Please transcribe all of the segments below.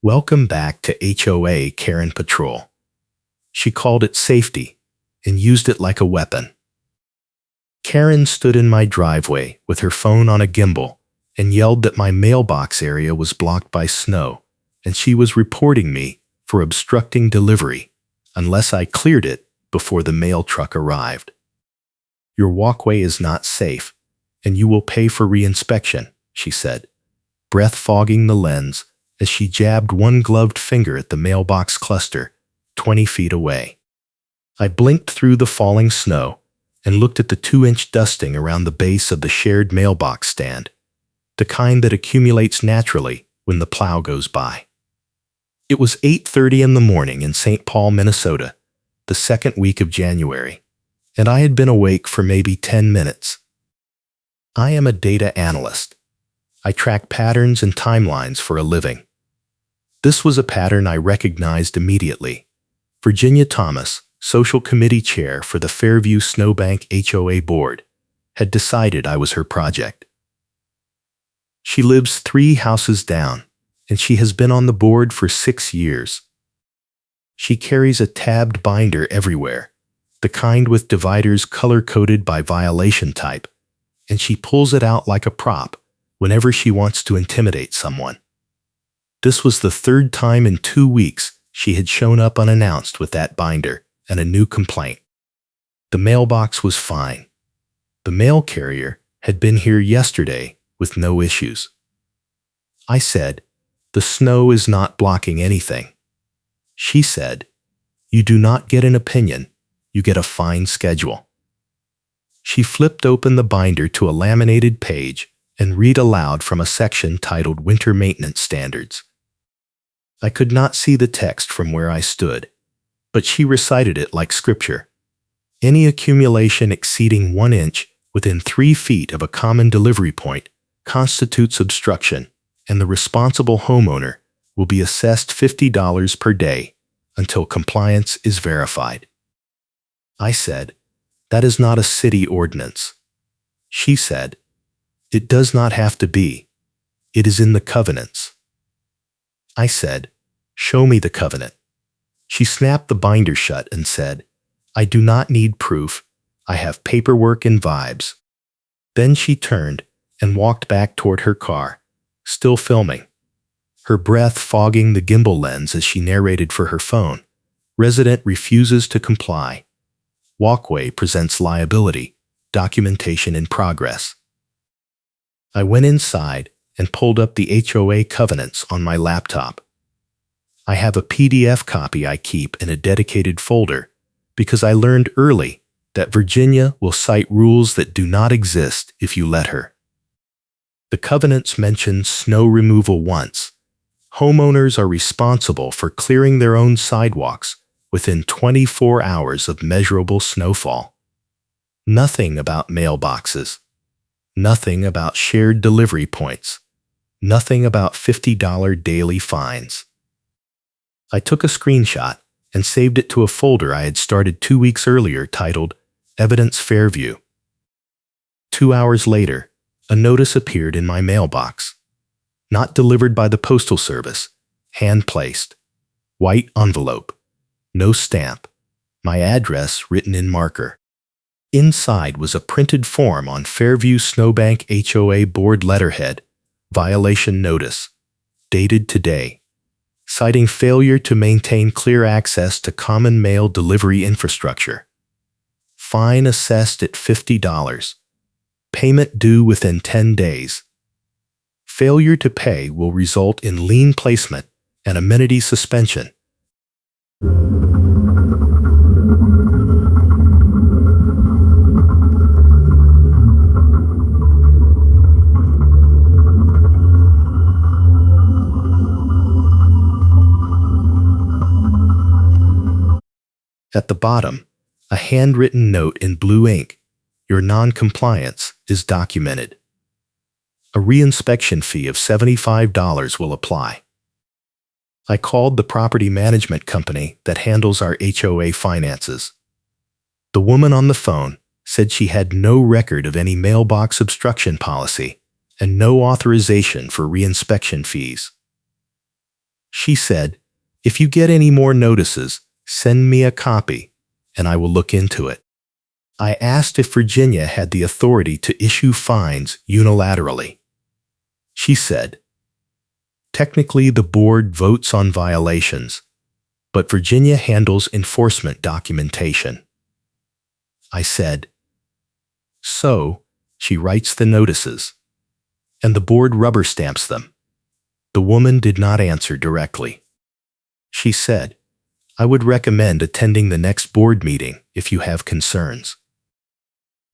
Welcome back to HOA Karen Patrol. She called it safety and used it like a weapon. Karen stood in my driveway with her phone on a gimbal and yelled that my mailbox area was blocked by snow and she was reporting me for obstructing delivery unless I cleared it before the mail truck arrived. Your walkway is not safe and you will pay for reinspection, she said, breath fogging the lens as she jabbed one gloved finger at the mailbox cluster 20 feet away. I blinked through the falling snow and looked at the 2-inch dusting around the base of the shared mailbox stand, the kind that accumulates naturally when the plow goes by. It was 8:30 in the morning in St. Paul, Minnesota, the second week of January, and I had been awake for maybe 10 minutes. I am a data analyst. I track patterns and timelines for a living. This was a pattern I recognized immediately. Virginia Thomas, Social Committee Chair for the Fairview Snowbank HOA Board, had decided I was her project. She lives 3 houses down, and she has been on the board for 6 years. She carries a tabbed binder everywhere, the kind with dividers color-coded by violation type, and she pulls it out like a prop whenever she wants to intimidate someone. This was the 3rd time in 2 weeks she had shown up unannounced with that binder and a new complaint. The mailbox was fine. The mail carrier had been here yesterday with no issues. I said, "The snow is not blocking anything." She said, "You do not get an opinion, you get a fine schedule." She flipped open the binder to a laminated page and read aloud from a section titled Winter Maintenance Standards. I could not see the text from where I stood, but she recited it like scripture. Any accumulation exceeding 1 inch within 3 feet of a common delivery point constitutes obstruction, and the responsible homeowner will be assessed $50 per day until compliance is verified. I said, "That is not a city ordinance." She said, "It does not have to be. It is in the covenants." I said, "Show me the covenant." She snapped the binder shut and said, "I do not need proof. I have paperwork and vibes." Then she turned and walked back toward her car, still filming, her breath fogging the gimbal lens as she narrated for her phone. Resident refuses to comply. Walkway presents liability. Documentation in progress. I went inside and pulled up the HOA covenants on my laptop. I have a PDF copy I keep in a dedicated folder because I learned early that Virginia will cite rules that do not exist if you let her. The covenants mention snow removal once. Homeowners are responsible for clearing their own sidewalks within 24 hours of measurable snowfall. Nothing about mailboxes. Nothing about shared delivery points. Nothing about $50 daily fines. I took a screenshot and saved it to a folder I had started 2 weeks earlier titled Evidence Fairview. 2 hours later, a notice appeared in my mailbox. Not delivered by the Postal Service. Hand-placed. White envelope. No stamp. My address written in marker. Inside was a printed form on Fairview Snowbank HOA board letterhead, violation notice, dated today, citing failure to maintain clear access to common mail delivery infrastructure. Fine assessed at $50. Payment due within 10 days. Failure to pay will result in lien placement and amenity suspension. At the bottom, a handwritten note in blue ink. Your non-compliance is documented. A reinspection fee of $75 will apply. I called the property management company that handles our HOA finances. The woman on the phone said she had no record of any mailbox obstruction policy and no authorization for reinspection fees. She said, "If you get any more notices, send me a copy, and I will look into it." I asked if Virginia had the authority to issue fines unilaterally. She said, "Technically, the board votes on violations, but Virginia handles enforcement documentation." I said, "So, she writes the notices, and the board rubber stamps them." The woman did not answer directly. She said, "I would recommend attending the next board meeting if you have concerns."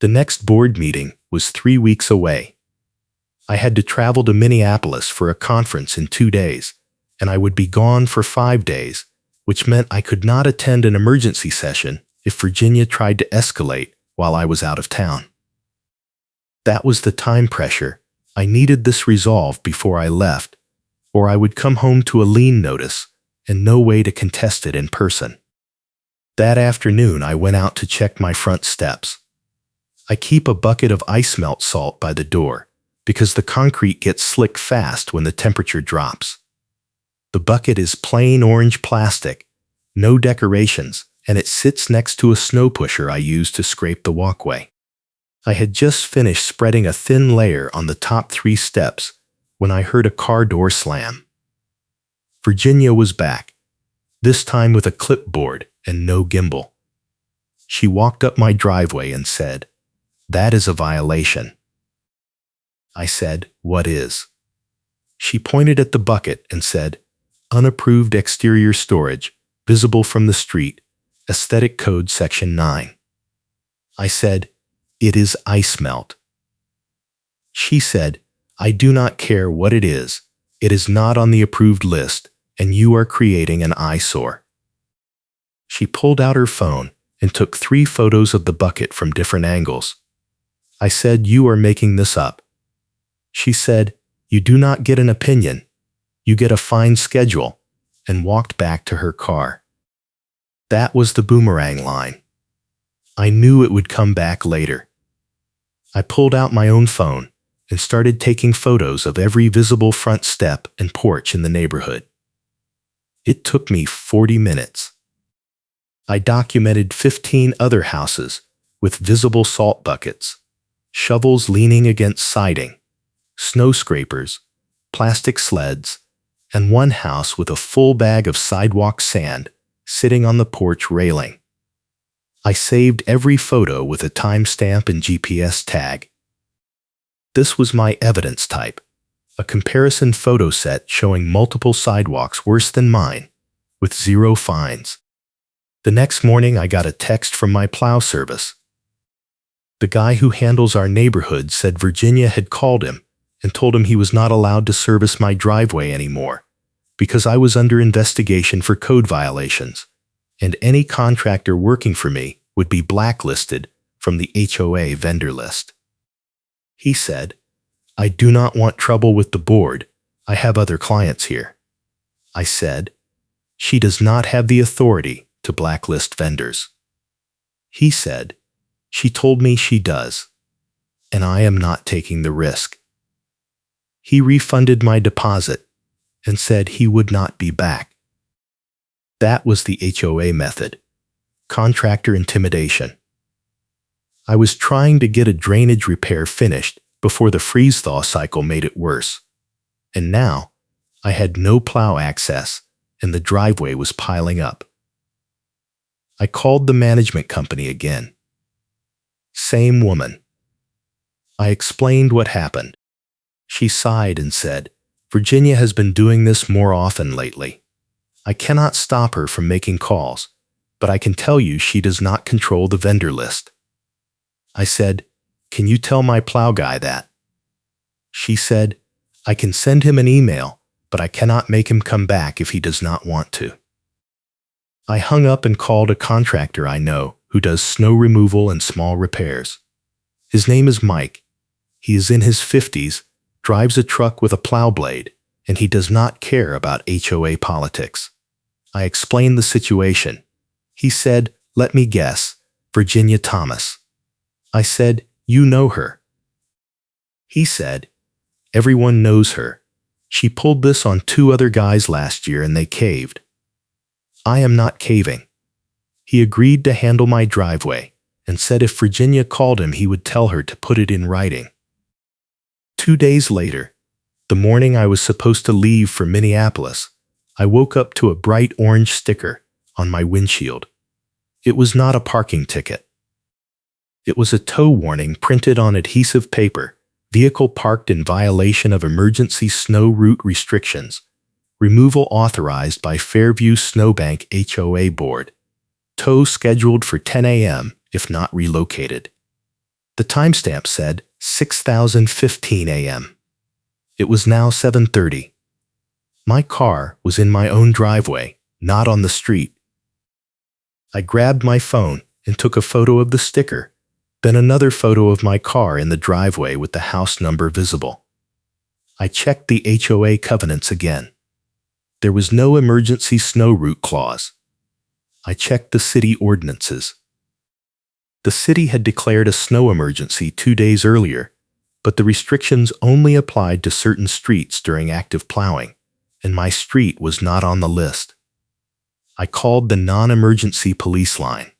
The next board meeting was 3 weeks away. I had to travel to Minneapolis for a conference in 2 days, and I would be gone for 5 days, which meant I could not attend an emergency session if Virginia tried to escalate while I was out of town. That was the time pressure. I needed this resolved before I left, or I would come home to a lien notice and no way to contest it in person. That afternoon, I went out to check my front steps. I keep a bucket of ice melt salt by the door because the concrete gets slick fast when the temperature drops. The bucket is plain orange plastic, no decorations, and it sits next to a snow pusher I use to scrape the walkway. I had just finished spreading a thin layer on the top 3 steps when I heard a car door slam. Virginia was back, this time with a clipboard and no gimbal. She walked up my driveway and said, "That is a violation." I said, "What is?" She pointed at the bucket and said, "Unapproved exterior storage, visible from the street, Aesthetic Code Section 9. I said, "It is ice melt." She said, "I do not care what it is not on the approved list, and you are creating an eyesore." She pulled out her phone and took 3 photos of the bucket from different angles. I said, "You are making this up." She said, "You do not get an opinion, you get a fine schedule," and walked back to her car. That was the boomerang line. I knew it would come back later. I pulled out my own phone and started taking photos of every visible front step and porch in the neighborhood. It took me 40 minutes. I documented 15 other houses with visible salt buckets, shovels leaning against siding, snow scrapers, plastic sleds, and one house with a full bag of sidewalk sand sitting on the porch railing. I saved every photo with a timestamp and GPS tag. This was my evidence type, a comparison photo set showing multiple sidewalks worse than mine, with 0 fines. The next morning, I got a text from my plow service. The guy who handles our neighborhood said Virginia had called him and told him he was not allowed to service my driveway anymore because I was under investigation for code violations, and any contractor working for me would be blacklisted from the HOA vendor list. He said, "I do not want trouble with the board. I have other clients here." I said, "She does not have the authority to blacklist vendors." He said, "She told me she does, and I am not taking the risk." He refunded my deposit and said he would not be back. That was the HOA method, contractor intimidation. I was trying to get a drainage repair finished before the freeze-thaw cycle made it worse, and now I had no plow access and the driveway was piling up. I called the management company again. Same woman. I explained what happened. She sighed and said, "Virginia has been doing this more often lately. I cannot stop her from making calls, but I can tell you she does not control the vendor list." I said, "Can you tell my plow guy that?" She said, "I can send him an email, but I cannot make him come back if he does not want to." I hung up and called a contractor I know who does snow removal and small repairs. His name is Mike. He is in his 50s, drives a truck with a plow blade, and he does not care about HOA politics. I explained the situation. He said, "Let me guess, Virginia Thomas." I said, "You know her." He said, "Everyone knows her. She pulled this on 2 other guys last year and they caved. I am not caving. He agreed to handle my driveway and said if Virginia called him, he would tell her to put it in writing. 2 days later, the morning I was supposed to leave for Minneapolis, I woke up to a bright orange sticker on my windshield. It was not a parking ticket. It was a tow warning printed on adhesive paper. Vehicle parked in violation of emergency snow route restrictions. Removal authorized by Fairview Snowbank HOA Board. Tow scheduled for 10 a.m. if not relocated. The timestamp said 6:15 a.m. It was now 7:30. My car was in my own driveway, not on the street. I grabbed my phone and took a photo of the sticker, then another photo of my car in the driveway with the house number visible. I checked the HOA covenants again. There was no emergency snow route clause. I checked the city ordinances. The city had declared a snow emergency 2 days earlier, but the restrictions only applied to certain streets during active plowing, and my street was not on the list. I called the non-emergency police line.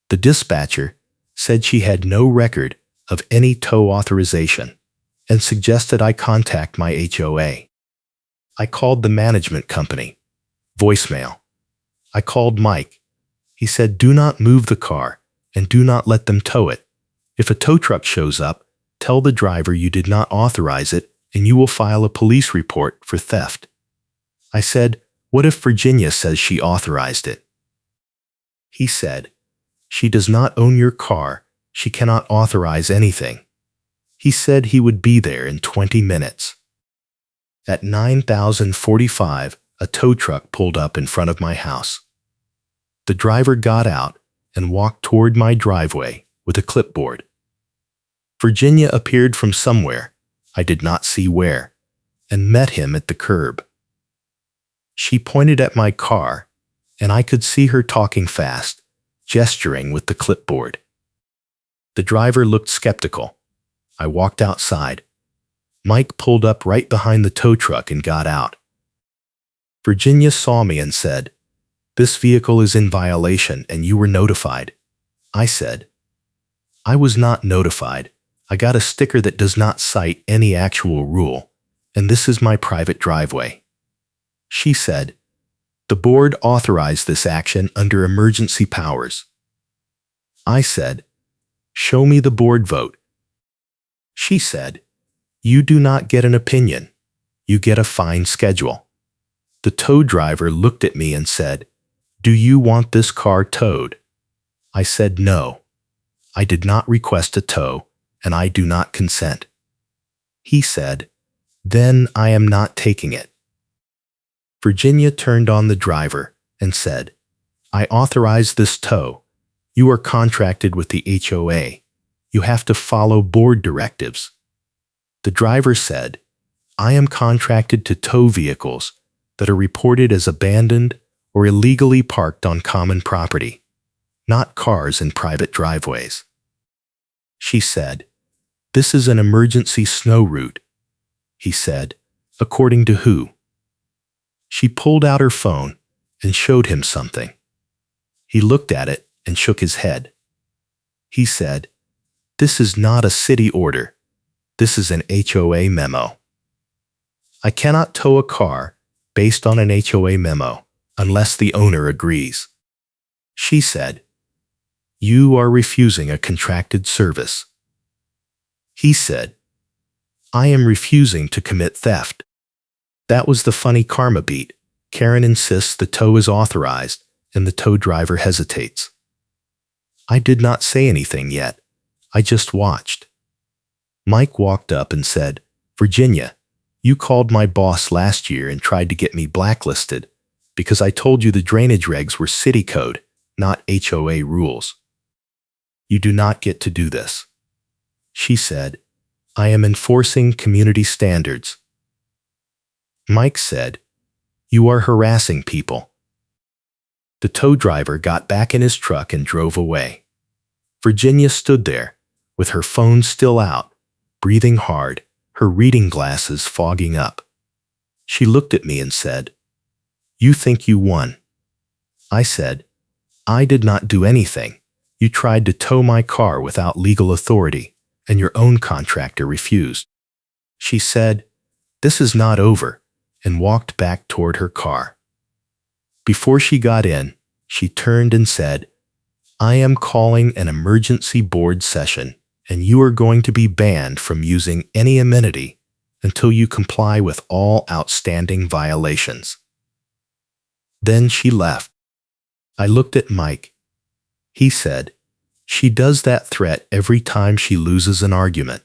The dispatcher said she had no record of any tow authorization and suggested I contact my HOA. I called the management company. Voicemail. I called Mike. He said, do not move the car and do not let them tow it. If a tow truck shows up, tell the driver you did not authorize it and you will file a police report for theft. I said, what if Virginia says she authorized it? He said, she does not own your car. She cannot authorize anything. He said he would be there in 20 minutes. At 9:45, a tow truck pulled up in front of my house. The driver got out and walked toward my driveway with a clipboard. Virginia appeared from somewhere, I did not see where, and met him at the curb. She pointed at my car, and I could see her talking fast, gesturing with the clipboard. The driver looked skeptical. I walked outside. Mike pulled up right behind the tow truck and got out. Virginia saw me and said, this vehicle is in violation and you were notified. I said, I was not notified. I got a sticker that does not cite any actual rule, and this is my private driveway. She said, the board authorized this action under emergency powers. I said, show me the board vote. She said, you do not get an opinion. You get a fine schedule. The tow driver looked at me and said, do you want this car towed? I said no. I did not request a tow, and I do not consent. He said, then I am not taking it. Virginia turned on the driver and said, I authorize this tow. You are contracted with the HOA. You have to follow board directives. The driver said, I am contracted to tow vehicles that are reported as abandoned or illegally parked on common property, not cars in private driveways. She said, this is an emergency snow route. He said, according to who? She pulled out her phone and showed him something. He looked at it and shook his head. He said, this is not a city order. This is an HOA memo. I cannot tow a car based on an HOA memo unless the owner agrees. She said, you are refusing a contracted service. He said, I am refusing to commit theft. That was the funny karma beat. Karen insists the tow is authorized and the tow driver hesitates. I did not say anything yet. I just watched. Mike walked up and said, Virginia, you called my boss last year and tried to get me blacklisted because I told you the drainage regs were city code, not HOA rules. You do not get to do this. She said, I am enforcing community standards. Mike said, you are harassing people. The tow driver got back in his truck and drove away. Virginia stood there, with her phone still out, breathing hard, her reading glasses fogging up. She looked at me and said, "You think you won?" I said, "I did not do anything. You tried to tow my car without legal authority, and your own contractor refused." She said, "This is not over," and walked back toward her car. Before she got in, she turned and said, "I am calling an emergency board session, and you are going to be banned from using any amenity until you comply with all outstanding violations." Then she left. I looked at Mike. He said, "She does that threat every time she loses an argument."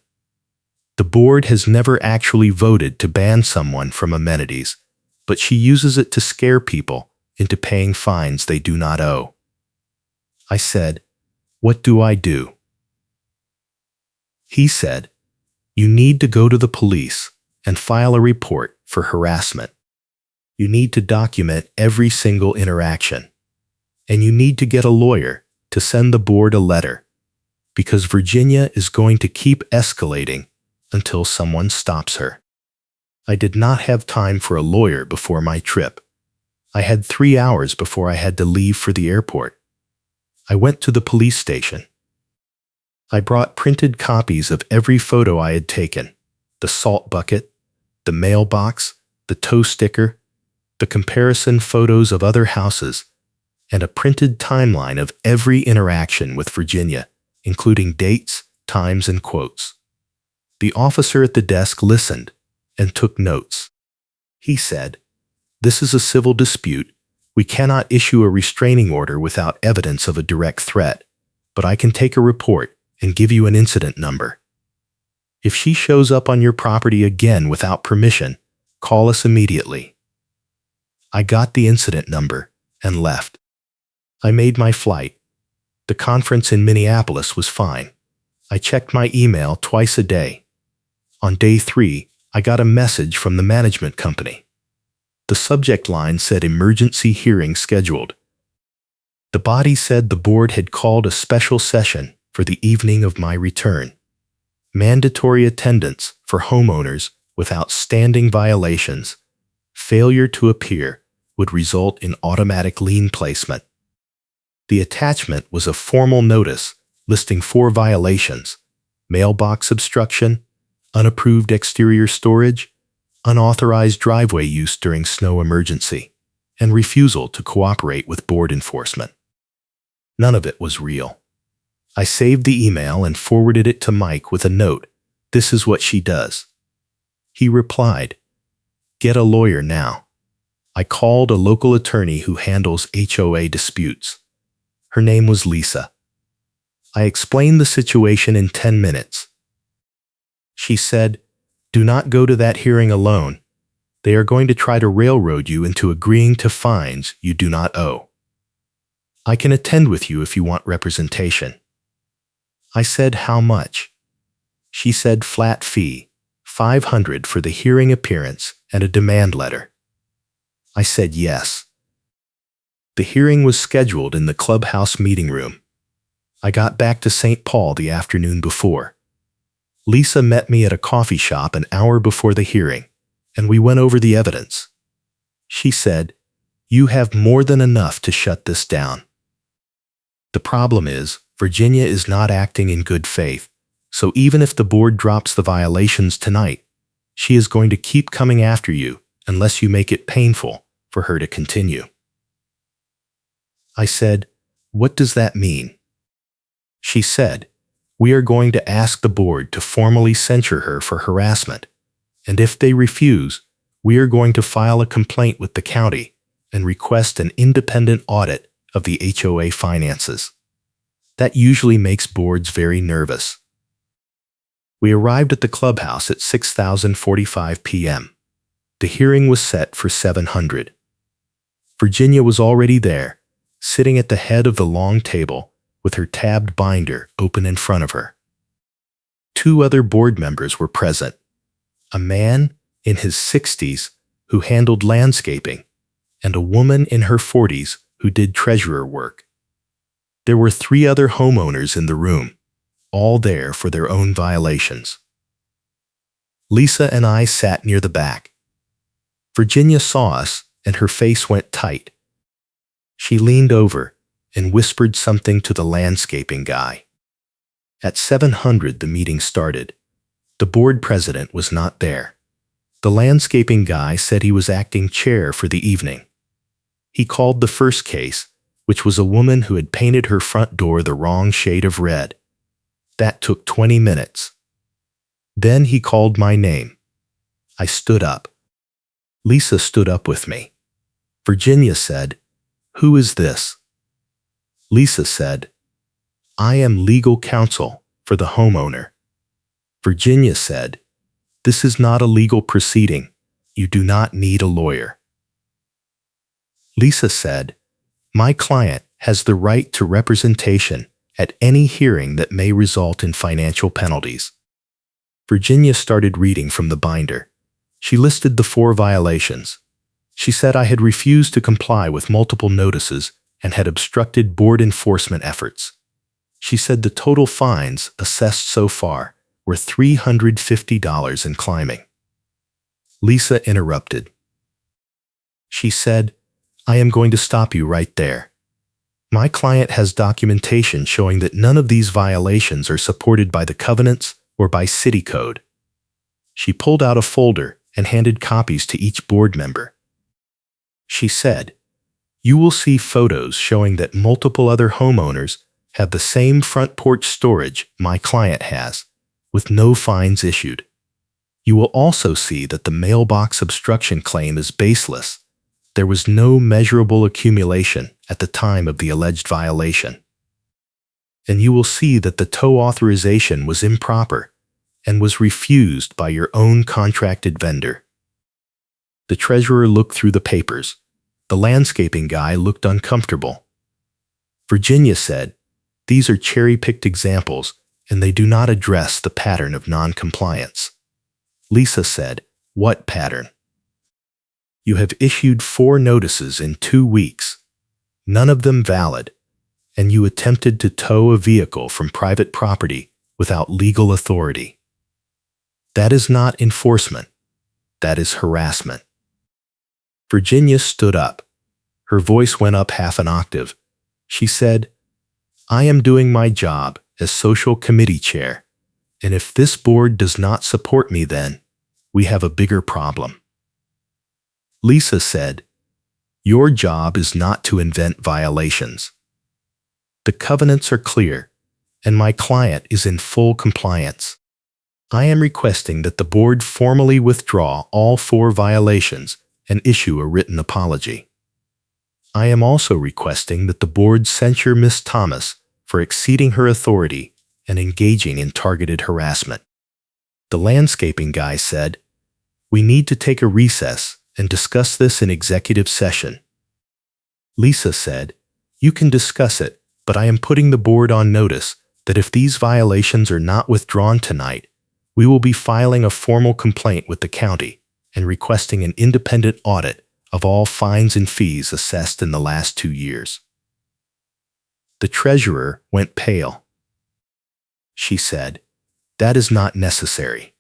The board has never actually voted to ban someone from amenities, but she uses it to scare people into paying fines they do not owe. I said, "What do I do?" He said, "You need to go to the police and file a report for harassment. You need to document every single interaction. And you need to get a lawyer to send the board a letter, because Virginia is going to keep escalating until someone stops her." I did not have time for a lawyer before my trip. I had 3 hours before I had to leave for the airport. I went to the police station. I brought printed copies of every photo I had taken: the salt bucket, the mailbox, the tow sticker, the comparison photos of other houses, and a printed timeline of every interaction with Virginia, including dates, times, and quotes. The officer at the desk listened and took notes. He said, "This is a civil dispute. We cannot issue a restraining order without evidence of a direct threat, but I can take a report and give you an incident number. If she shows up on your property again without permission, call us immediately." I got the incident number and left. I made my flight. The conference in Minneapolis was fine. I checked my email twice a day. On day 3, I got a message from the management company. The subject line said "Emergency hearing scheduled." The body said the board had called a special session for the evening of my return. Mandatory attendance for homeowners with outstanding violations. Failure to appear would result in automatic lien placement. The attachment was a formal notice listing 4 violations: mailbox obstruction, unapproved exterior storage, unauthorized driveway use during snow emergency, and refusal to cooperate with board enforcement. None of it was real. I saved the email and forwarded it to Mike with a note: "This is what she does." He replied, "Get a lawyer now." I called a local attorney who handles HOA disputes. Her name was Lisa. I explained the situation in 10 minutes. She said, "Do not go to that hearing alone. They are going to try to railroad you into agreeing to fines you do not owe. I can attend with you if you want representation." I said, "How much?" She said, "Flat fee, $500 for the hearing appearance and a demand letter." I said yes. The hearing was scheduled in the clubhouse meeting room. I got back to St. Paul the afternoon before. Lisa met me at a coffee shop an hour before the hearing, and we went over the evidence. She said, "You have more than enough to shut this down. The problem is, Virginia is not acting in good faith, so even if the board drops the violations tonight, she is going to keep coming after you unless you make it painful for her to continue." I said, "What does that mean?" She said, "We are going to ask the board to formally censure her for harassment, and if they refuse, we are going to file a complaint with the county and request an independent audit of the HOA finances. That usually makes boards very nervous." We arrived at the clubhouse at 6:45 p.m. The hearing was set for 700. Virginia was already there, sitting at the head of the long table with her tabbed binder open in front of her. 2 other board members were present: a man in his 60s who handled landscaping, and a woman in her 40s who did treasurer work. There were 3 other homeowners in the room, all there for their own violations. Lisa and I sat near the back. Virginia saw us, and her face went tight. She leaned over and whispered something to the landscaping guy. At 700, the meeting started. The board president was not there. The landscaping guy said he was acting chair for the evening. He called the first case, which was a woman who had painted her front door the wrong shade of red. That took 20 minutes. Then he called my name. I stood up. Lisa stood up with me. Virginia said, "Who is this?" Lisa said, "I am legal counsel for the homeowner." Virginia said, "This is not a legal proceeding. You do not need a lawyer." Lisa said, "My client has the right to representation at any hearing that may result in financial penalties." Virginia started reading from the binder. She listed the 4 violations. She said I had refused to comply with multiple notices and had obstructed board enforcement efforts. She said the total fines assessed so far were $350 and climbing. Lisa interrupted. She said, "I am going to stop you right there. My client has documentation showing that none of these violations are supported by the covenants or by city code." She pulled out a folder and handed copies to each board member. She said, "You will see photos showing that multiple other homeowners have the same front porch storage my client has, with no fines issued. You will also see that the mailbox obstruction claim is baseless. There was no measurable accumulation at the time of the alleged violation. And you will see that the tow authorization was improper and was refused by your own contracted vendor." The treasurer looked through the papers. The landscaping guy looked uncomfortable. Virginia said, "These are cherry-picked examples, and they do not address the pattern of non-compliance." Lisa said, "What pattern?" "You have issued 4 notices in 2 weeks, none of them valid, and you attempted to tow a vehicle from private property without legal authority. That is not enforcement. That is harassment." Virginia stood up. Her voice went up half an octave. She said, "I am doing my job as social committee chair, and if this board does not support me, then we have a bigger problem." Lisa said, "Your job is not to invent violations. The covenants are clear, and my client is in full compliance. I am requesting that the board formally withdraw all 4 violations and issue a written apology. I am also requesting that the board censure Ms. Thomas for exceeding her authority and engaging in targeted harassment." The landscaping guy said, "We need to take a recess and discuss this in executive session." Lisa said, "You can discuss it, but I am putting the board on notice that if these violations are not withdrawn tonight, we will be filing a formal complaint with the county and requesting an independent audit of all fines and fees assessed in the last 2 years." The treasurer went pale. She said, "That is not necessary."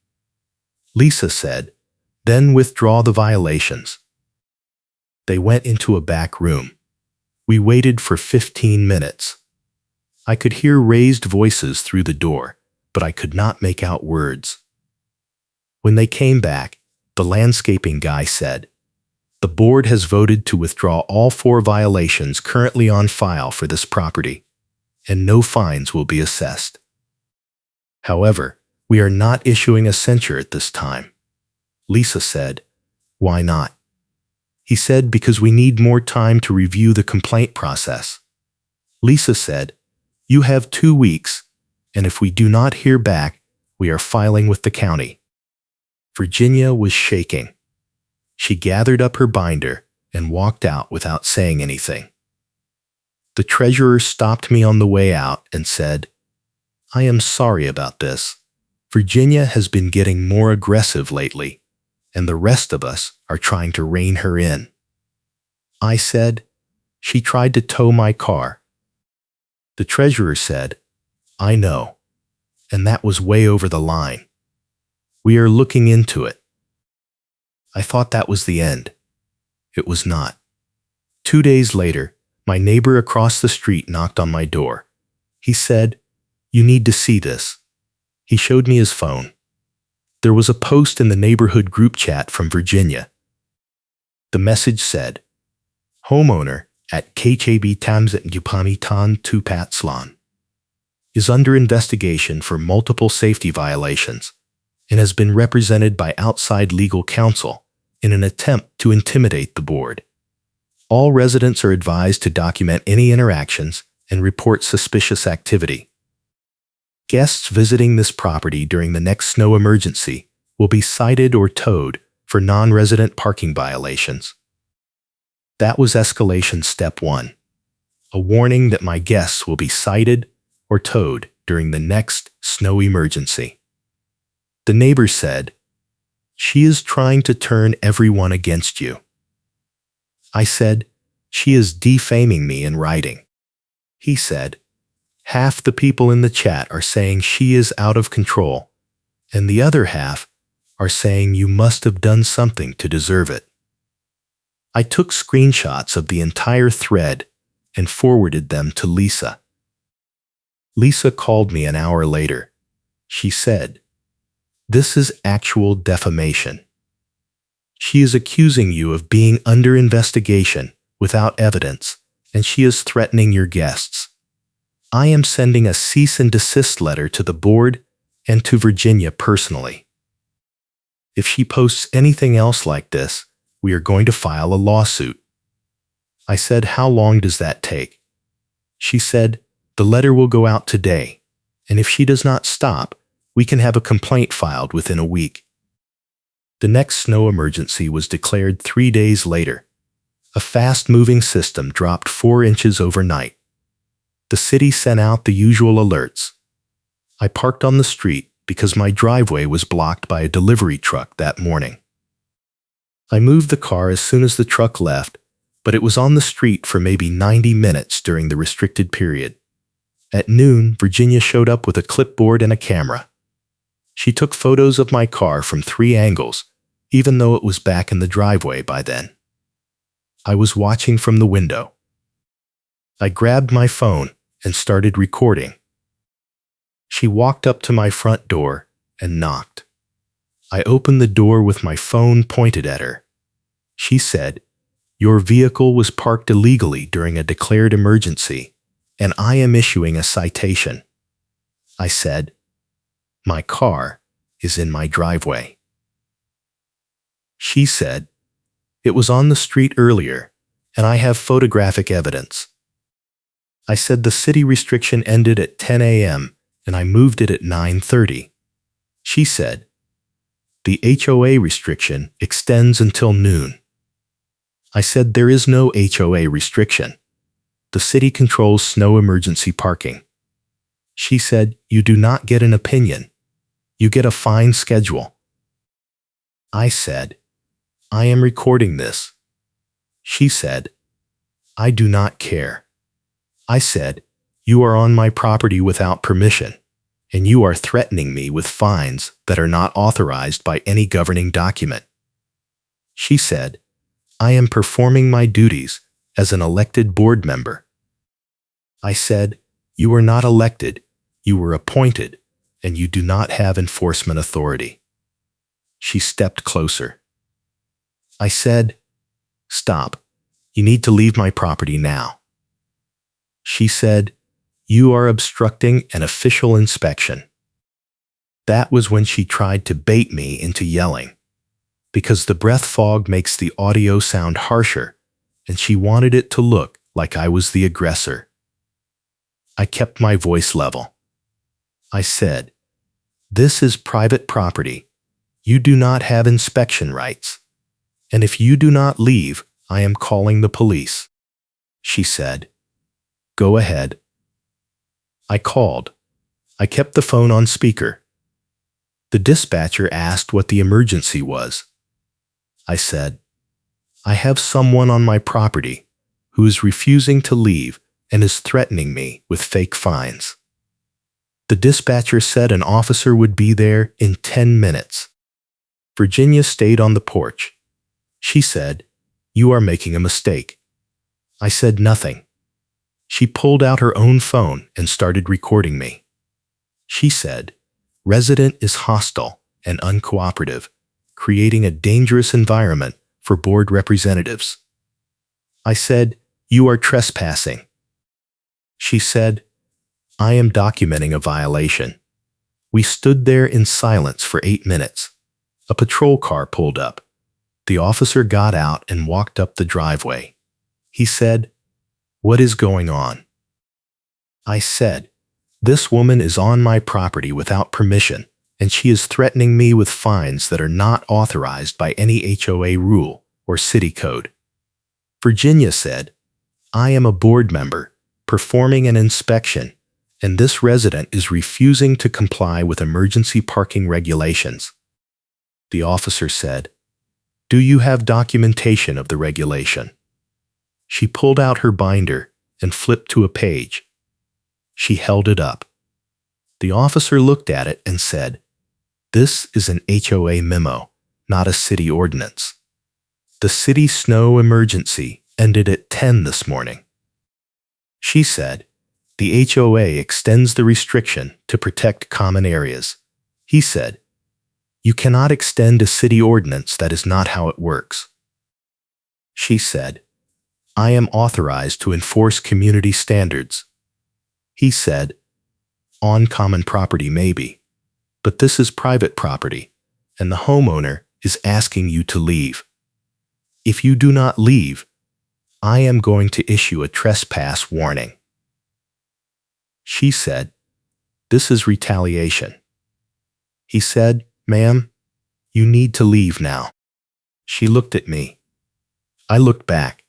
Lisa said, "Then withdraw the violations." They went into a back room. We waited for 15 minutes. I could hear raised voices through the door, but I could not make out words. When they came back, the landscaping guy said, "The board has voted to withdraw all 4 violations currently on file for this property, and no fines will be assessed. However, we are not issuing a censure at this time." Lisa said, "Why not?" He said, "Because we need more time to review the complaint process." Lisa said, "You have 2 weeks, and if we do not hear back, we are filing with the county." Virginia was shaking. She gathered up her binder and walked out without saying anything. The treasurer stopped me on the way out and said, "I am sorry about this. Virginia has been getting more aggressive lately, and the rest of us are trying to rein her in." I said, "She tried to tow my car." The treasurer said, "I know, and that was way over the line. We are looking into it." I thought that was the end. It was not. 2 days later, my neighbor across the street knocked on my door. He said, "You need to see this." He showed me his phone. There was a post in the neighborhood group chat from Virginia. The message said, "Homeowner at KHB Tamsit Yupami Tan Tupatslan is under investigation for multiple safety violations and has been represented by outside legal counsel in an attempt to intimidate the board. All residents are advised to document any interactions and report suspicious activity. Guests visiting this property during the next snow emergency will be cited or towed for non-resident parking violations." That was escalation step 1, a warning that my guests will be cited or towed during the next snow emergency. The neighbor said, "She is trying to turn everyone against you." I said, "She is defaming me in writing." He said, "Half the people in the chat are saying she is out of control, and the other half are saying you must have done something to deserve it." I took screenshots of the entire thread and forwarded them to Lisa. Lisa called me an hour later. She said, "This is actual defamation. She is accusing you of being under investigation without evidence, and she is threatening your guests. I am sending a cease and desist letter to the board and to Virginia personally. If she posts anything else like this, we are going to file a lawsuit." I said, "How long does that take?" She said, "The letter will go out today, and if she does not stop, we can have a complaint filed within a week." The next snow emergency was declared 3 days later. A fast-moving system dropped 4 inches overnight. The city sent out the usual alerts. I parked on the street because my driveway was blocked by a delivery truck that morning. I moved the car as soon as the truck left, but it was on the street for maybe 90 minutes during the restricted period. At noon, Virginia showed up with a clipboard and a camera. She took photos of my car from 3 angles, even though it was back in the driveway by then. I was watching from the window. I grabbed my phone and started recording. She walked up to my front door and knocked. I opened the door with my phone pointed at her. She said, "Your vehicle was parked illegally during a declared emergency, and I am issuing a citation." I said, "My car is in my driveway." She said, "It was on the street earlier, and I have photographic evidence." I said the city restriction ended at 10 a.m., and I moved it at 9:30. She said, "The HOA restriction extends until noon." I said there is no HOA restriction. The city controls snow emergency parking. She said, "You do not get an opinion. You get a fine schedule." I said, "I am recording this." She said, "I do not care." I said, "You are on my property without permission, and you are threatening me with fines that are not authorized by any governing document." She said, "I am performing my duties as an elected board member." I said, "You were not elected, you were appointed, and you do not have enforcement authority." She stepped closer. I said, "Stop. You need to leave my property now." She said, "You are obstructing an official inspection." That was when she tried to bait me into yelling, because the breath fog makes the audio sound harsher, and she wanted it to look like I was the aggressor. I kept my voice level. I said, "This is private property. You do not have inspection rights. And if you do not leave, I am calling the police." She said, "Go ahead." I called. I kept the phone on speaker. The dispatcher asked what the emergency was. I said, "I have someone on my property who is refusing to leave and is threatening me with fake fines." The dispatcher said an officer would be there in 10 minutes. Virginia stayed on the porch She said, "You are making a mistake." I said nothing. She pulled out her own phone and started recording me. She said, "Resident is hostile and uncooperative, creating a dangerous environment for board representatives." I said, "You are trespassing." She said, "I am documenting a violation." We stood there in silence for 8 minutes. A patrol car pulled up. The officer got out and walked up the driveway. He said, "What is going on?" I said, "This woman is on my property without permission, and she is threatening me with fines that are not authorized by any HOA rule or city code." Virginia said, "I am a board member performing an inspection, and this resident is refusing to comply with emergency parking regulations." The officer said, "Do you have documentation of the regulation?" She pulled out her binder and flipped to a page. She held it up. The officer looked at it and said, "This is an HOA memo, not a city ordinance. The city snow emergency ended at 10 this morning." She said, "The HOA extends the restriction to protect common areas." He said, "You cannot extend a city ordinance. That is not how it works." She said, "I am authorized to enforce community standards." He said, "On common property maybe, but this is private property, and the homeowner is asking you to leave. If you do not leave, I am going to issue a trespass warning." She said, "This is retaliation." He said, "Ma'am, you need to leave now." She looked at me. I looked back.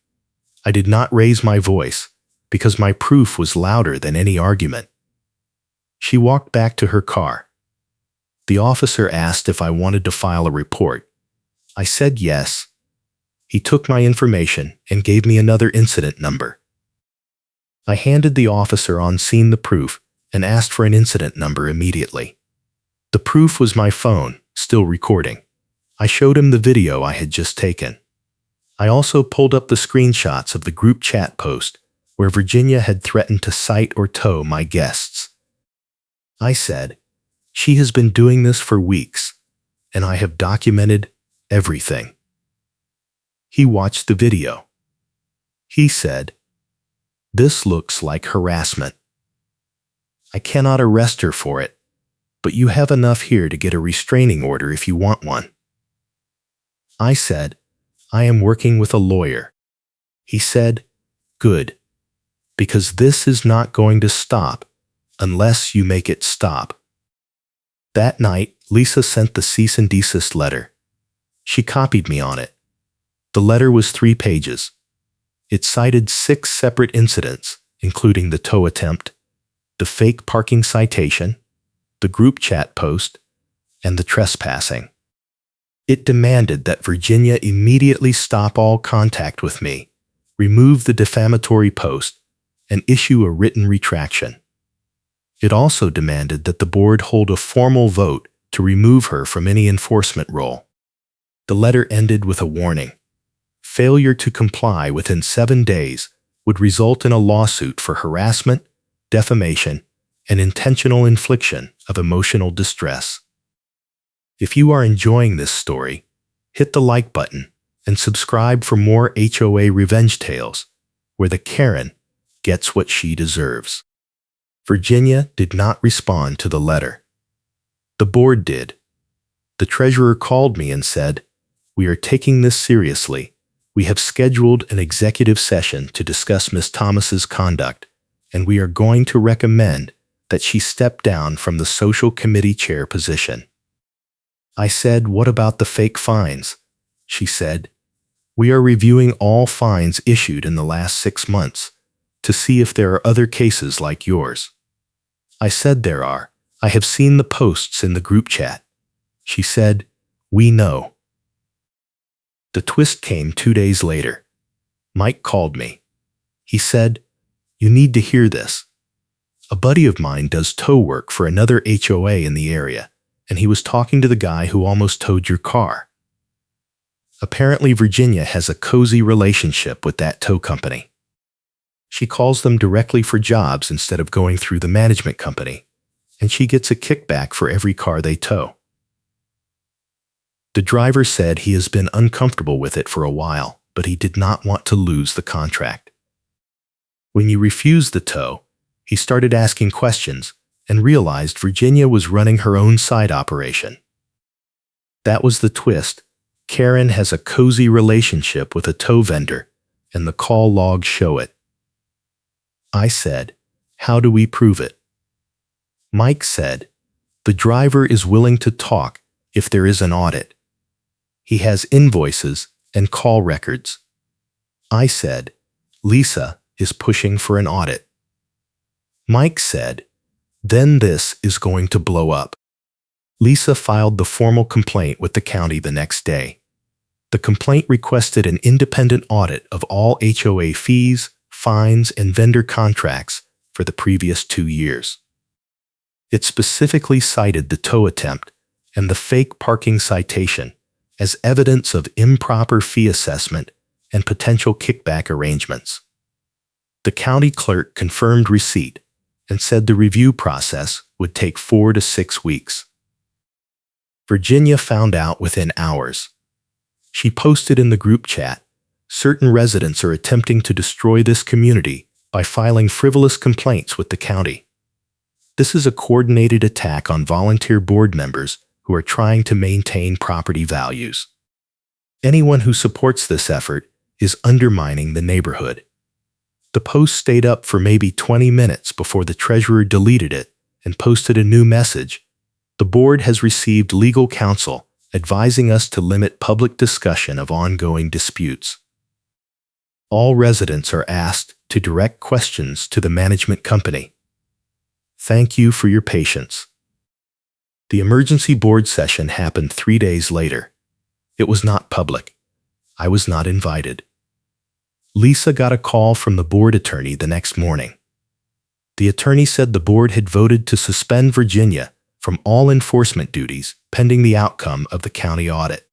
I did not raise my voice because my proof was louder than any argument. She walked back to her car. The officer asked if I wanted to file a report. I said yes. He took my information and gave me another incident number. I handed the officer on scene the proof and asked for an incident number immediately. The proof was my phone, still recording. I showed him the video I had just taken. I also pulled up the screenshots of the group chat post where Virginia had threatened to cite or tow my guests. I said, "She has been doing this for weeks, and I have documented everything." He watched the video. He said, "This looks like harassment. I cannot arrest her for it, but you have enough here to get a restraining order if you want one." I said, "I am working with a lawyer." He said, "Good, because this is not going to stop unless you make it stop." That night, Lisa sent the cease and desist letter. She copied me on it. The letter was 3 pages. It cited 6 separate incidents, including the tow attempt, the fake parking citation, the group chat post, and the trespassing. It demanded that Virginia immediately stop all contact with me, remove the defamatory post, and issue a written retraction. It also demanded that the board hold a formal vote to remove her from any enforcement role. The letter ended with a warning. Failure to comply within 7 days would result in a lawsuit for harassment, defamation, and intentional infliction of emotional distress. If you are enjoying this story, hit the like button and subscribe for more HOA revenge tales where the Karen gets what she deserves. Virginia did not respond to the letter. The board did. The treasurer called me and said, "We are taking this seriously. We have scheduled an executive session to discuss Ms. Thomas's conduct, and we are going to recommend that she step down from the social committee chair position." I said, "What about the fake fines?" She said, "We are reviewing all fines issued in the last 6 months to see if there are other cases like yours." I said, "There are. I have seen the posts in the group chat." She said, "We know." The twist came 2 days later. Mike called me. He said, "You need to hear this. A buddy of mine does tow work for another HOA in the area, and he was talking to the guy who almost towed your car." Apparently, Virginia has a cozy relationship with that tow company. She calls them directly for jobs instead of going through the management company, and she gets a kickback for every car they tow. The driver said he has been uncomfortable with it for a while, but he did not want to lose the contract. When you refused the tow, he started asking questions and realized Virginia was running her own side operation. That was the twist. Karen has a cozy relationship with a tow vendor, and the call logs show it. I said, "How do we prove it?" Mike said, "The driver is willing to talk if there is an audit. He has invoices and call records." I said, "Lisa is pushing for an audit." Mike said, "Then this is going to blow up." Lisa filed the formal complaint with the county the next day. The complaint requested an independent audit of all HOA fees, fines, and vendor contracts for the previous 2 years. It specifically cited the tow attempt and the fake parking citation as evidence of improper fee assessment and potential kickback arrangements. The county clerk confirmed receipt and said the review process would take 4 to 6 weeks. Virginia found out within hours. She posted in the group chat, "Certain residents are attempting to destroy this community by filing frivolous complaints with the county. This is a coordinated attack on volunteer board members who are trying to maintain property values. Anyone who supports this effort is undermining the neighborhood." The post stayed up for maybe 20 minutes before the treasurer deleted it and posted a new message. "The board has received legal counsel advising us to limit public discussion of ongoing disputes. All residents are asked to direct questions to the management company. Thank you for your patience." The emergency board session happened 3 days later. It was not public. I was not invited. Lisa got a call from the board attorney the next morning. The attorney said the board had voted to suspend Virginia from all enforcement duties pending the outcome of the county audit.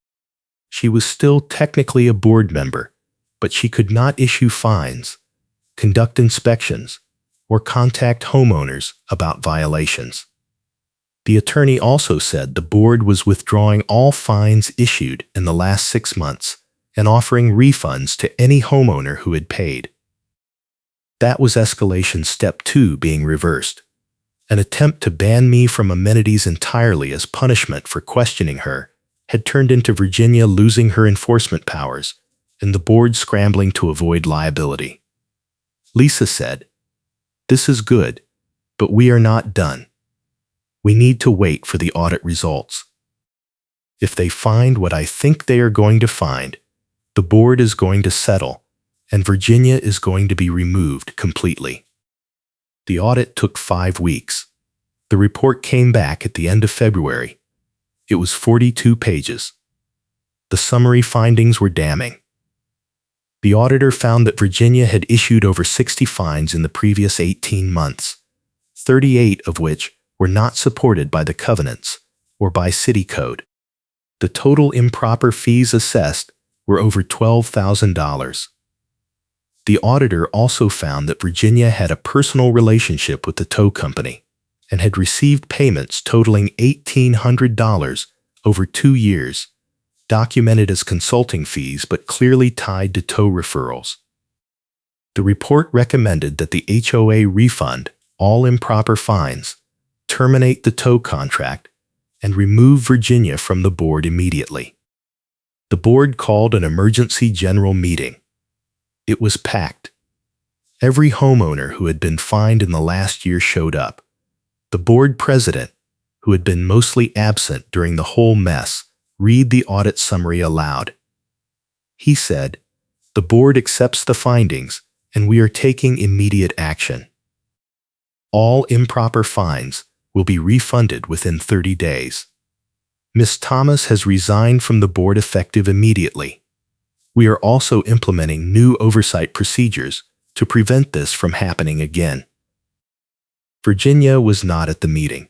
She was still technically a board member, but she could not issue fines, conduct inspections, or contact homeowners about violations. The attorney also said the board was withdrawing all fines issued in the last 6 months and offering refunds to any homeowner who had paid. That was escalation step 2 being reversed. An attempt to ban me from amenities entirely as punishment for questioning her had turned into Virginia losing her enforcement powers and the board scrambling to avoid liability. Lisa said, "This is good, but we are not done. We need to wait for the audit results. If they find what I think they are going to find, the board is going to settle, and Virginia is going to be removed completely." The audit took 5 weeks. The report came back at the end of February. It was 42 pages. The summary findings were damning. The auditor found that Virginia had issued over 60 fines in the previous 18 months, 38 of which were not supported by the covenants or by city code. The total improper fees assessed were over $12,000. The auditor also found that Virginia had a personal relationship with the tow company and had received payments totaling $1,800 over 2 years, documented as consulting fees but clearly tied to tow referrals. The report recommended that the HOA refund all improper fines, terminate the tow contract, and remove Virginia from the board immediately. The board called an emergency general meeting. It was packed. Every homeowner who had been fined in the last year showed up. The board president, who had been mostly absent during the whole mess, read the audit summary aloud. He said, "The board accepts the findings, and we are taking immediate action. All improper fines will be refunded within 30 days. Ms. Thomas has resigned from the board effective immediately. We are also implementing new oversight procedures to prevent this from happening again." Virginia was not at the meeting.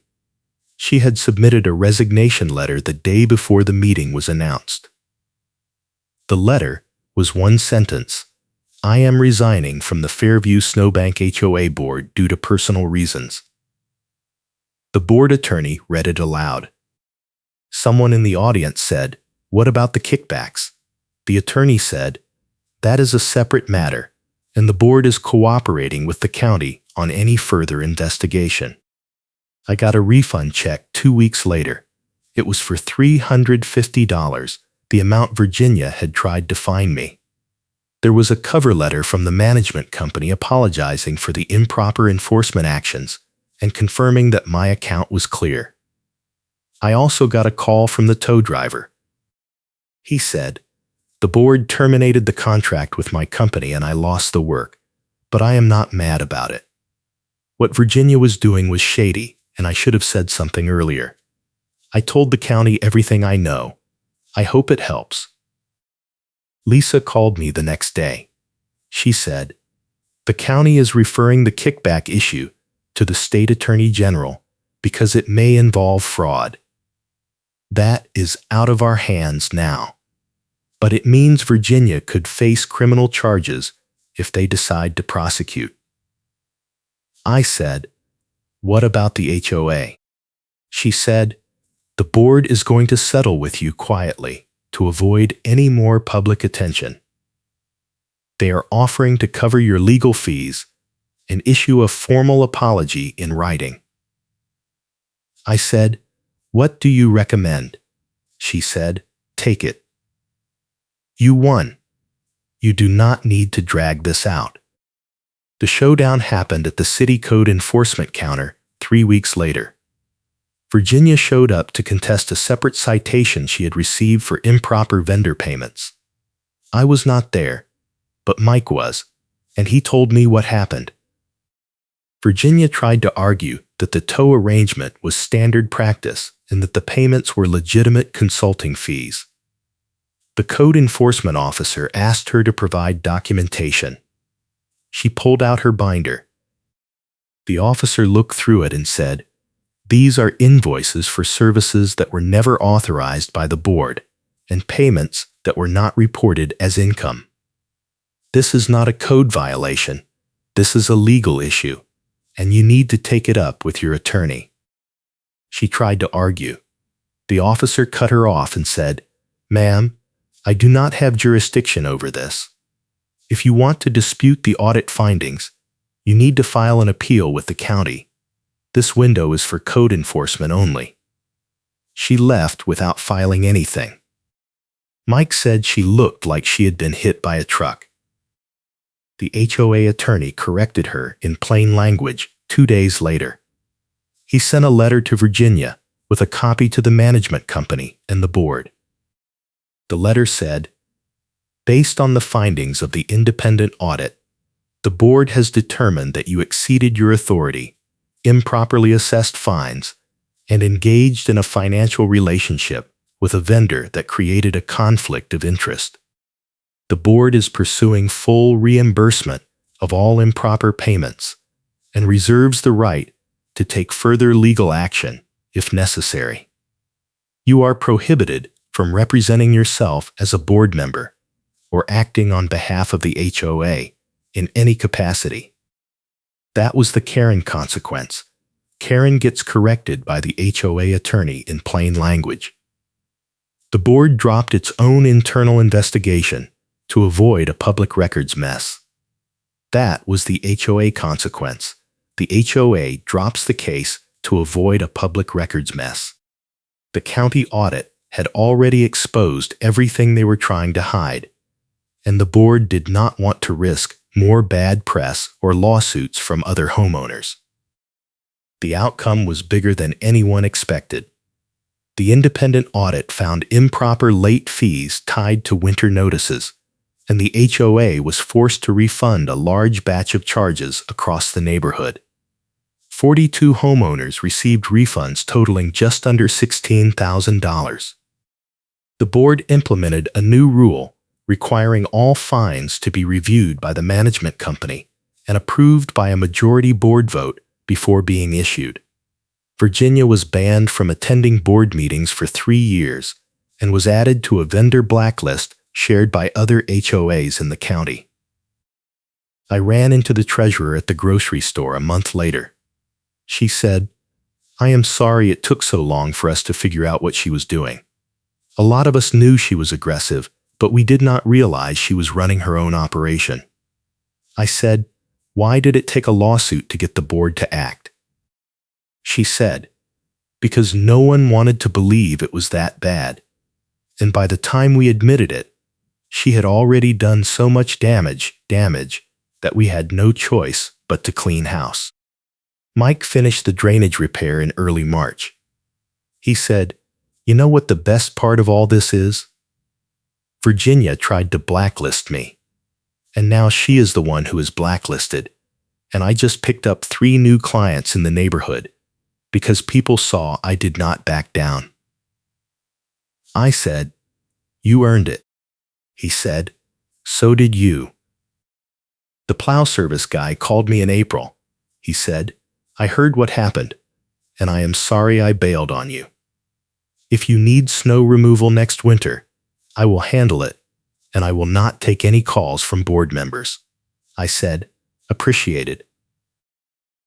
She had submitted a resignation letter the day before the meeting was announced. The letter was one sentence: I am resigning from the Fairview Snowbank HOA board due to personal reasons. The board attorney read it aloud. Someone in the audience said, "What about the kickbacks?" The attorney said, "That is a separate matter, and the board is cooperating with the county on any further investigation." I got a refund check 2 weeks later. It was for $350, the amount Virginia had tried to fine me. There was a cover letter from the management company apologizing for the improper enforcement actions and confirming that my account was clear. I also got a call from the tow driver. He said, "The board terminated the contract with my company and I lost the work, but I am not mad about it. What Virginia was doing was shady, and I should have said something earlier. I told the county everything I know. I hope it helps." Lisa called me the next day. She said, "The county is referring the kickback issue to the state attorney general because it may involve fraud. That is out of our hands now, but it means Virginia could face criminal charges if they decide to prosecute." I said, "What about the HOA?" She said, "The board is going to settle with you quietly to avoid any more public attention. They are offering to cover your legal fees and issue a formal apology in writing." I said, "What do you recommend?" She said, "Take it. You won. You do not need to drag this out." The showdown happened at the city code enforcement counter 3 weeks later. Virginia showed up to contest a separate citation she had received for improper vendor payments. I was not there, but Mike was, and he told me what happened. Virginia tried to argue that the tow arrangement was standard practice and that the payments were legitimate consulting fees. The code enforcement officer asked her to provide documentation. She pulled out her binder. The officer looked through it and said, "These are invoices for services that were never authorized by the board and payments that were not reported as income. This is not a code violation. This is a legal issue, and you need to take it up with your attorney." She tried to argue. The officer cut her off and said, "Ma'am, I do not have jurisdiction over this. If you want to dispute the audit findings, you need to file an appeal with the county. This window is for code enforcement only." She left without filing anything. Mike said she looked like she had been hit by a truck. The HOA attorney corrected her in plain language 2 days later. He sent a letter to Virginia with a copy to the management company and the board. The letter said, "Based on the findings of the independent audit, the board has determined that you exceeded your authority, improperly assessed fines, and engaged in a financial relationship with a vendor that created a conflict of interest. The board is pursuing full reimbursement of all improper payments and reserves the right to take further legal action if necessary. You are prohibited from representing yourself as a board member or acting on behalf of the HOA in any capacity." That was the Karen consequence. Karen gets corrected by the HOA attorney in plain language. The board dropped its own internal investigation to avoid a public records mess. That was the HOA consequence. The HOA drops the case to avoid a public records mess. The county audit had already exposed everything they were trying to hide, and the board did not want to risk more bad press or lawsuits from other homeowners. The outcome was bigger than anyone expected. The independent audit found improper late fees tied to winter notices, and the HOA was forced to refund a large batch of charges across the neighborhood. 42 homeowners received refunds totaling just under $16,000. The board implemented a new rule requiring all fines to be reviewed by the management company and approved by a majority board vote before being issued. Virginia was banned from attending board meetings for 3 years and was added to a vendor blacklist shared by other HOAs in the county. I ran into the treasurer at the grocery store a month later. She said, "I am sorry it took so long for us to figure out what she was doing. A lot of us knew she was aggressive, but we did not realize she was running her own operation." I said, "Why did it take a lawsuit to get the board to act?" She said, "Because no one wanted to believe it was that bad. And by the time we admitted it, she had already done so much damage that we had no choice but to clean house." Mike finished the drainage repair in early March. He said, "You know what the best part of all this is? Virginia tried to blacklist me, and now she is the one who is blacklisted, and I just picked up 3 new clients in the neighborhood because people saw I did not back down." I said, "You earned it." He said, "So did you." The plow service guy called me in April. He said, "I heard what happened, and I am sorry I bailed on you. If you need snow removal next winter, I will handle it, and I will not take any calls from board members." I said, "Appreciated."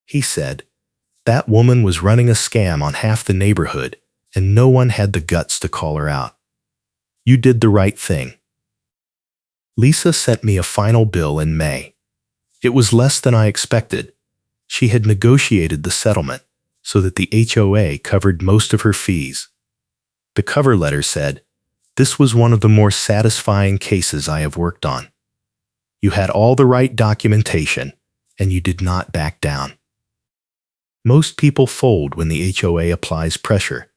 He said, "That woman was running a scam on half the neighborhood, and no one had the guts to call her out. You did the right thing." Lisa sent me a final bill in May. It was less than I expected. She had negotiated the settlement so that the HOA covered most of her fees. The cover letter said, "This was one of the more satisfying cases I have worked on. You had all the right documentation, and you did not back down. Most people fold when the HOA applies pressure.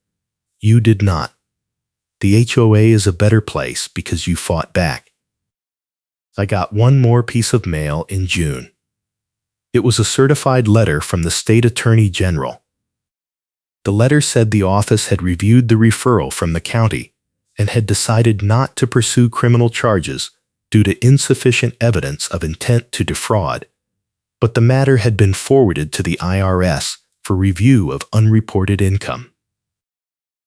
You did not. The HOA is a better place because you fought back." I got one more piece of mail in June. It was a certified letter from the state attorney general. The letter said the office had reviewed the referral from the county and had decided not to pursue criminal charges due to insufficient evidence of intent to defraud, but the matter had been forwarded to the IRS for review of unreported income.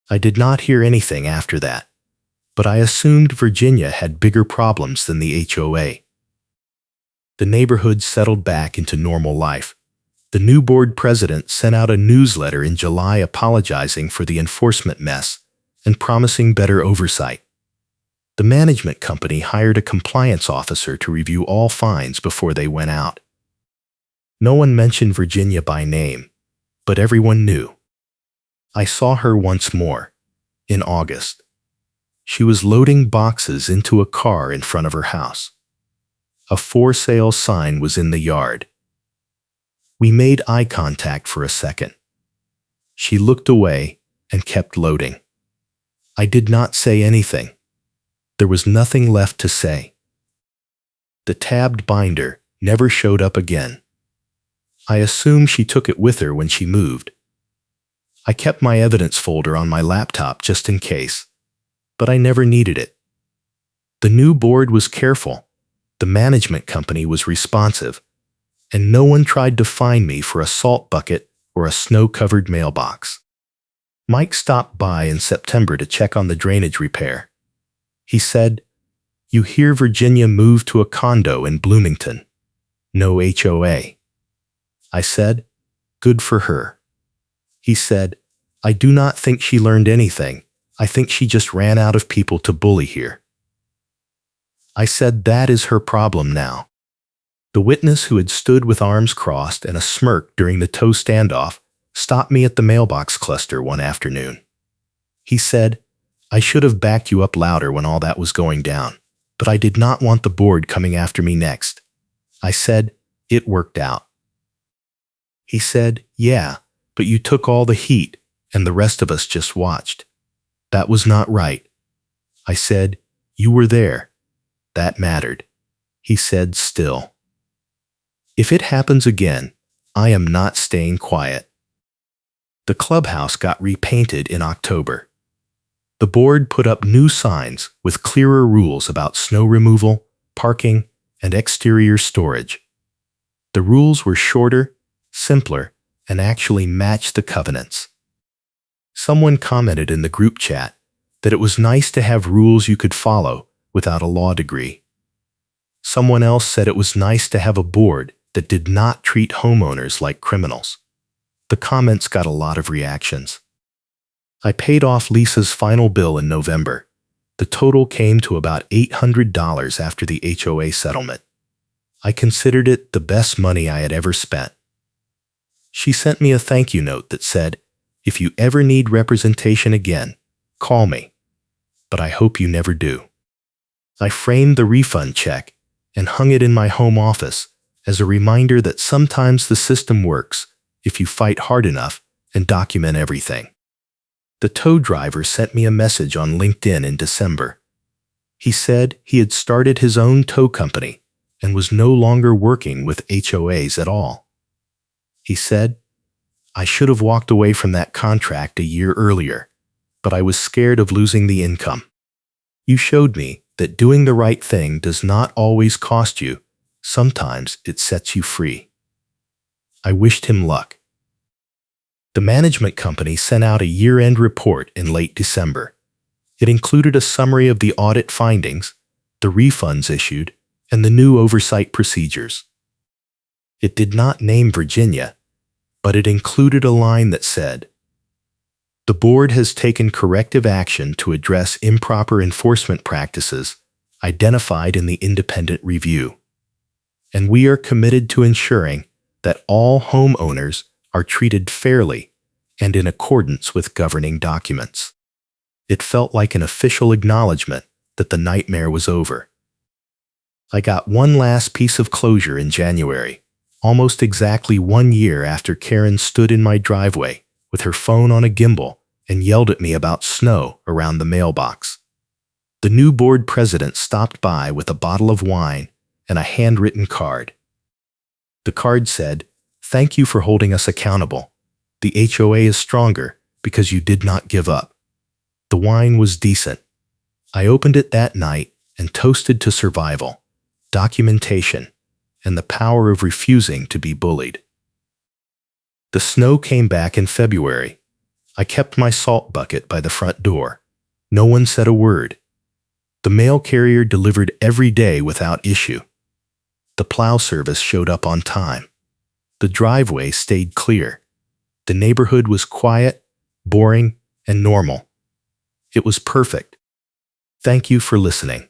I did not hear anything after that, but I assumed Virginia had bigger problems than the HOA. The neighborhood settled back into normal life. The new board president sent out a newsletter in July apologizing for the enforcement mess and promising better oversight. The management company hired a compliance officer to review all fines before they went out. No one mentioned Virginia by name, but everyone knew. I saw her once more, in August. She was loading boxes into a car in front of her house. A for sale sign was in the yard. We made eye contact for a second. She looked away and kept loading. I did not say anything. There was nothing left to say. The tabbed binder never showed up again. I assume she took it with her when she moved. I kept my evidence folder on my laptop just in case, but I never needed it. The new board was careful, the management company was responsive, and no one tried to fine me for a salt bucket or a snow-covered mailbox. Mike stopped by in September to check on the drainage repair. He said, "You hear Virginia moved to a condo in Bloomington. No HOA." I said, "Good for her." He said, "I do not think she learned anything. I think she just ran out of people to bully here." I said that is her problem now. The witness who had stood with arms crossed and a smirk during the tow standoff stopped me at the mailbox cluster one afternoon. He said, "I should have backed you up louder when all that was going down, but I did not want the board coming after me next." I said, "It worked out." He said, "Yeah, but you took all the heat and the rest of us just watched. That was not right." I said, "You were there. That mattered." He said, "Still, if it happens again, I am not staying quiet." The clubhouse got repainted in October. The board put up new signs with clearer rules about snow removal, parking, and exterior storage. The rules were shorter, simpler, and actually matched the covenants. Someone commented in the group chat that it was nice to have rules you could follow without a law degree. Someone else said it was nice to have a board that did not treat homeowners like criminals. The comments got a lot of reactions. I paid off Lisa's final bill in November. The total came to about $800 after the HOA settlement. I considered it the best money I had ever spent. She sent me a thank you note that said, "If you ever need representation again, call me. But I hope you never do." I framed the refund check and hung it in my home office as a reminder that sometimes the system works if you fight hard enough and document everything. The tow driver sent me a message on LinkedIn in December. He said he had started his own tow company and was no longer working with HOAs at all. He said, "I should have walked away from that contract a year earlier, but I was scared of losing the income. You showed me that doing the right thing does not always cost you. Sometimes it sets you free." I wished him luck. The management company sent out a year-end report in late December. It included a summary of the audit findings, the refunds issued, and the new oversight procedures. It did not name Virginia, but it included a line that said, "The board has taken corrective action to address improper enforcement practices identified in the independent review, and we are committed to ensuring that all homeowners are treated fairly and in accordance with governing documents." It felt like an official acknowledgement that the nightmare was over. I got one last piece of closure in January, almost exactly 1 year after Karen stood in my driveway with her phone on a gimbal and yelled at me about snow around the mailbox. The new board president stopped by with a bottle of wine and a handwritten card. The card said, "Thank you for holding us accountable. The HOA is stronger because you did not give up." The wine was decent. I opened it that night and toasted to survival, documentation, and the power of refusing to be bullied. The snow came back in February. I kept my salt bucket by the front door. No one said a word. The mail carrier delivered every day without issue. The plow service showed up on time. The driveway stayed clear. The neighborhood was quiet, boring, and normal. It was perfect. Thank you for listening.